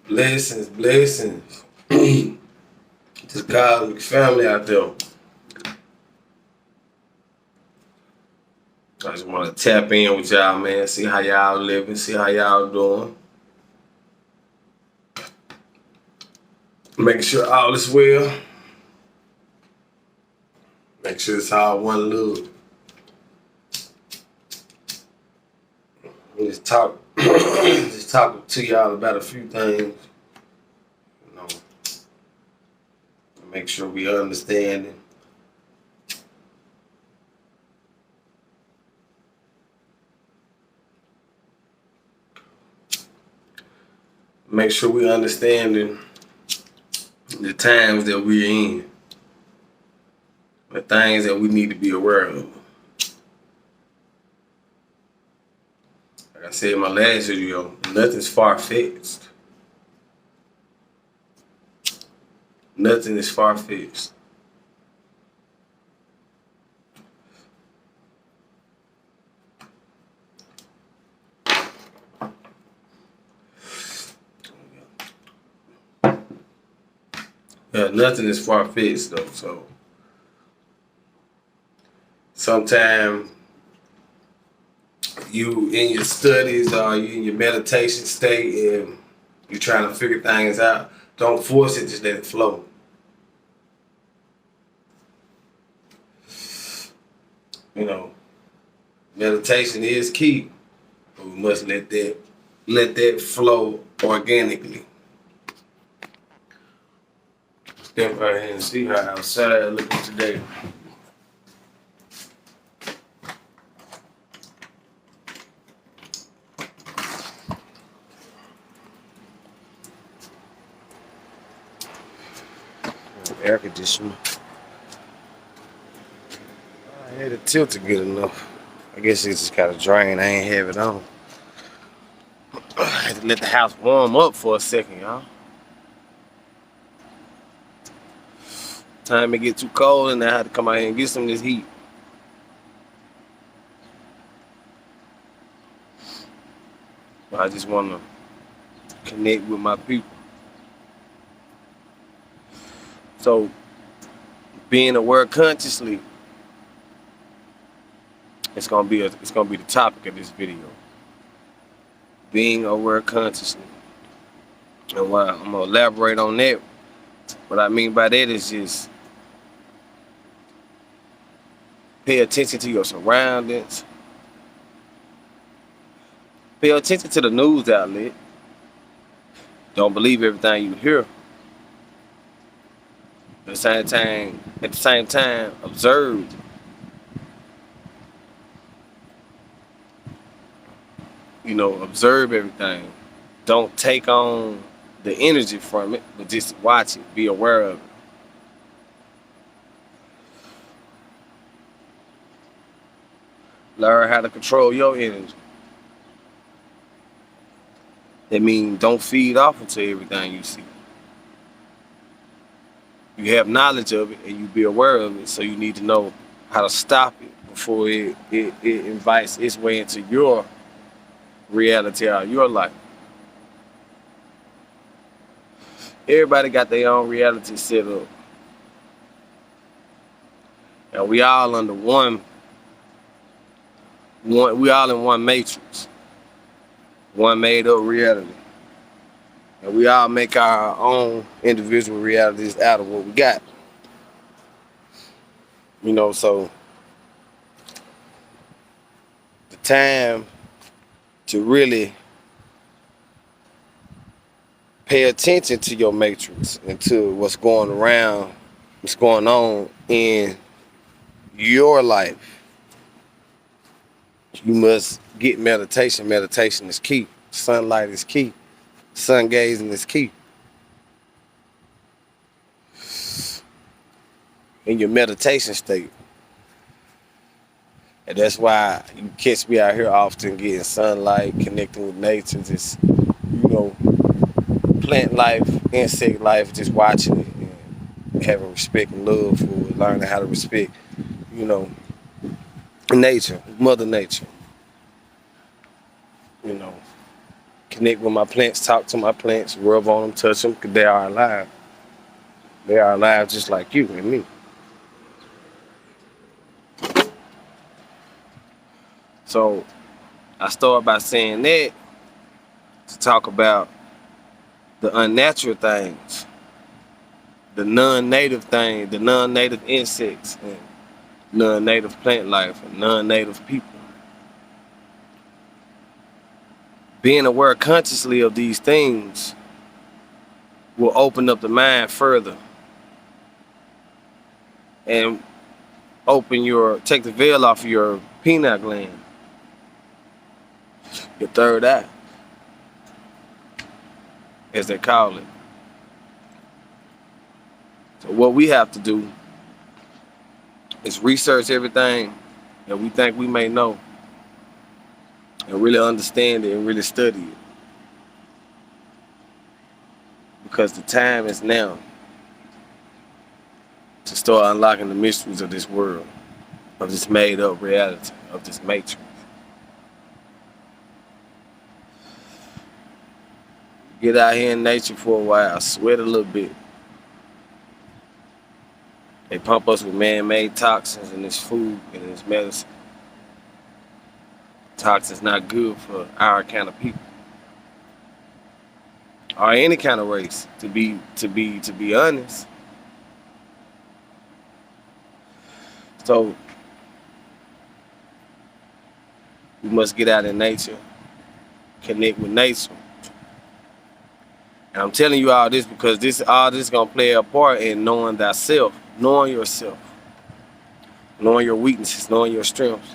Blessings, blessings. This cosmic family out there. I just want to tap in with y'all, man. See how y'all living. See how y'all doing. Making sure all is well. Make sure it's all one love. Just talk, just talking to y'all about a few things. You know, make sure we understand it. Make sure we understanding the times that we're in, the things that we need to be aware of. Like I said in my last video, nothing's far-fetched. Nothing is far-fetched. Yeah, nothing is far-fetched though, so sometimes you in your studies or you in your meditation state and you're trying to figure things out, don't force it, just let it flow. You know, meditation is key, but we must let that flow organically. Step right here and see how outside looking today. Air conditioner. I had it tilted good enough. I guess it's just kind of drained. I ain't have it on. I had to let the house warm up for a second, y'all. Time it get too cold and I had to come out here and get some of this heat. But I just want to connect with my people. So, being aware consciously, it's gonna be the topic of this video. Being aware consciously, and what I'm gonna elaborate on that. What I mean by that is just pay attention to your surroundings. Pay attention to the news outlet. Don't believe everything you hear. At the same time, observe. Observe everything. Don't take on the energy from it, but just watch it. Be aware of it. Learn how to control your energy. That means don't feed off into everything you see. You have knowledge of it and you be aware of it, so you need to know how to stop it before it invites its way into your reality or your life. Everybody got their own reality set up. And we all under we all in one matrix. One made up reality. And we all make our own individual realities out of what we got. So the time to really pay attention to your matrix and to what's going on in your life. You must get meditation. Meditation is key. Sunlight is key. Sun gazing is key. In your meditation state. And that's why you catch me out here often getting sunlight, connecting with nature, just, plant life, insect life, just watching it and having respect and love for it, learning how to respect, nature, Mother Nature. connect with my plants, talk to my plants, rub on them, touch them, because they are alive. They are alive just like you and me. So I start by saying that to talk about the unnatural things, the non-native things, the non-native insects, and non-native plant life, and non-native people. Being aware consciously of these things will open up the mind further and take the veil off of your pineal gland, your third eye, as they call it. So what we have to do is research everything that we think we may know and really understand it and really study it. Because the time is now to start unlocking the mysteries of this world, of this made up reality, of this matrix. Get out here in nature for a while, sweat a little bit. They pump us with man-made toxins in this food and in this medicine. Toxins not good for our kind of people, or any kind of race. To be honest. So we must get out in nature, connect with nature. And I'm telling you all this because all this gonna play a part in knowing thyself, knowing yourself, knowing your weaknesses, knowing your strengths.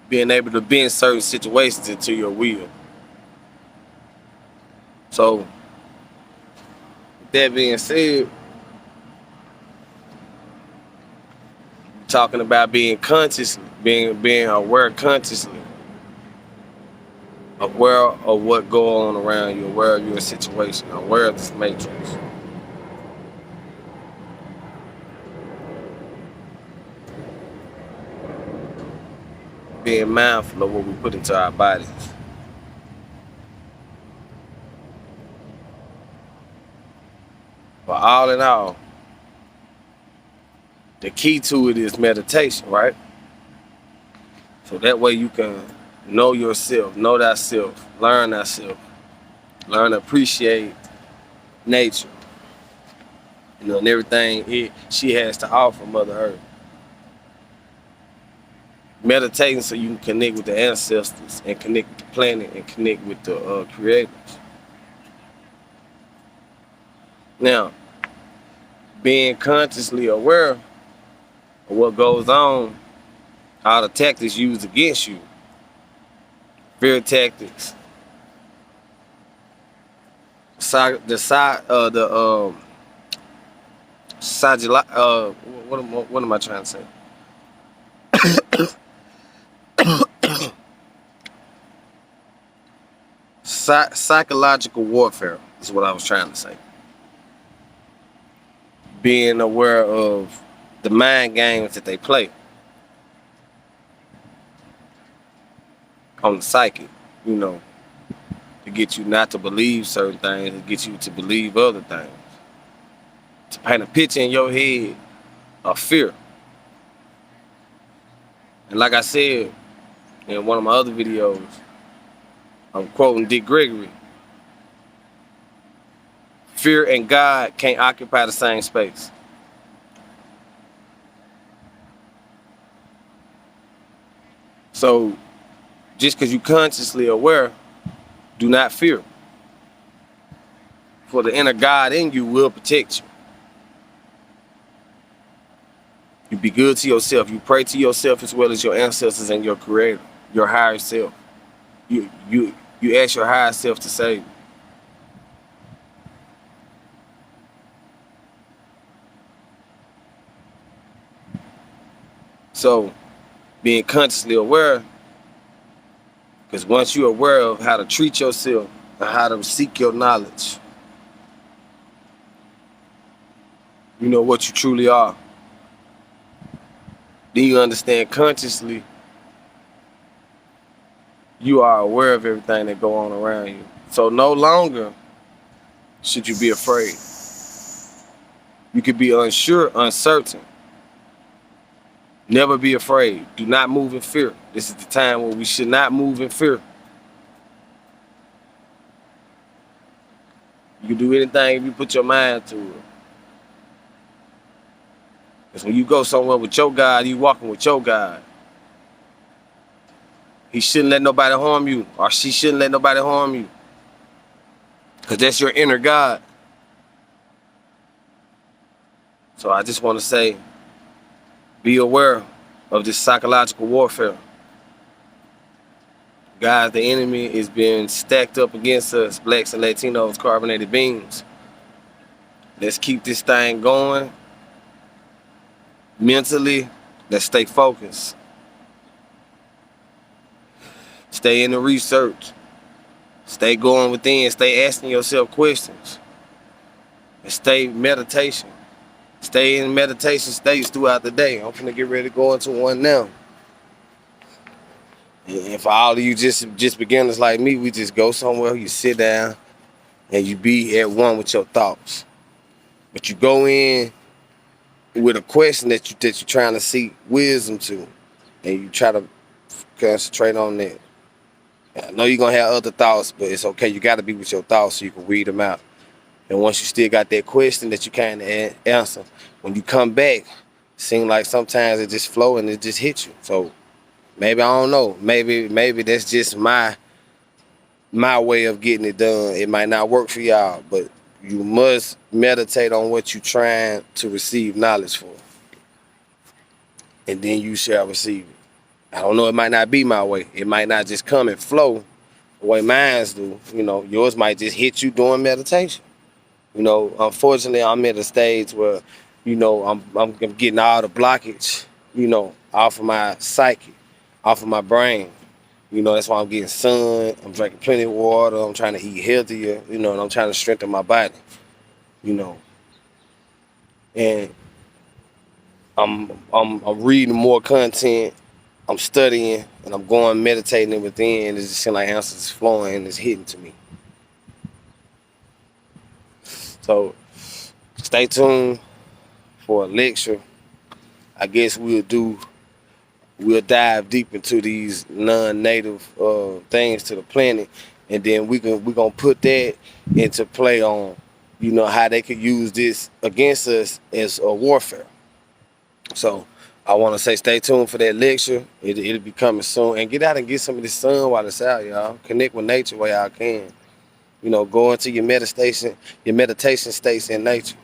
Being able to bend certain situations into your will. So, with that being said, talking about being consciously, being aware consciously, aware of what goes on around you, aware of your situation, aware of this matrix. Being mindful of what we put into our bodies. But all in all, the key to it is meditation, right? So that way you can know yourself, know thyself, learn thyself, learn to appreciate nature, and everything she has to offer, Mother Earth. Meditating so you can connect with the ancestors and connect with the planet and connect with the creators. Now, being consciously aware of what goes on, all the tactics used against you, fear tactics, what am I trying to say? Psychological warfare is what I was trying to say. Being aware of the mind games that they play on the psyche, to get you not to believe certain things, to get you to believe other things, to paint a picture in your head of fear. And like I said in one of my other videos, I'm quoting Dick Gregory, fear and God can't occupy the same space. So just because you're consciously aware, do not fear. For the inner God in you will protect you. You be good to yourself. You pray to yourself as well as your ancestors and your creator, your higher self. You ask your higher self to save you. So being consciously aware, because once you're aware of how to treat yourself and how to seek your knowledge, you know what you truly are. Then you understand consciously you are aware of everything that go on around you. So no longer should you be afraid. You could be unsure, uncertain. Never be afraid. Do not move in fear. This is the time where we should not move in fear. You can do anything if you put your mind to it. Because when you go somewhere with your God, you walking with your God. He shouldn't let nobody harm you, or she shouldn't let nobody harm you. Because that's your inner God. So I just want to say, be aware of this psychological warfare. Guys, the enemy is being stacked up against us, blacks and Latinos, carbonated beans. Let's keep this thing going. Mentally, let's stay focused. Stay in the research. Stay going within. Stay asking yourself questions. And stay meditation. Stay in meditation states throughout the day. I'm finna get ready to go into one now. And for all of you just beginners like me, we just go somewhere, you sit down, and you be at one with your thoughts. But you go in with a question that you're trying to seek wisdom to, and you try to concentrate on that. I know you're gonna have other thoughts, but it's okay. You gotta be with your thoughts so you can weed them out. And once you still got that question that you can't answer, when you come back, it seems like sometimes it just flow and it just hits you. So maybe, I don't know, maybe that's just my way of getting it done. It might not work for y'all, but you must meditate on what you're trying to receive knowledge for. And then you shall receive it. I don't know, it might not be my way. It might not just come and flow the way mines do. You know, yours might just hit you during meditation. You know, unfortunately, I'm at a stage where, you know, I'm getting all the blockage, you know, off of my psyche, off of my brain. You know, that's why I'm getting sun. I'm drinking plenty of water. I'm trying to eat healthier, you know, and I'm trying to strengthen my body, you know. And I'm reading more content. I'm studying, and I'm going meditating within, and it just seems like answers is flowing and it's hitting to me. So stay tuned for a lecture. I guess we'll dive deep into these non-native things to the planet, and then we're gonna put that into play on, you know, how they could use this against us as a warfare. So I want to say stay tuned for that lecture. It'll be coming soon. And get out and get some of this sun while it's out, y'all. Connect with nature where y'all can. You know, go into your meditation states in nature.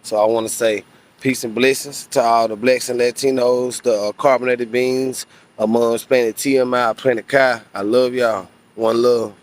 So I want to say peace and blessings to all the blacks and Latinos, the carbonated beans, amongst Planet TMI, Planet Kai. I love y'all. One love.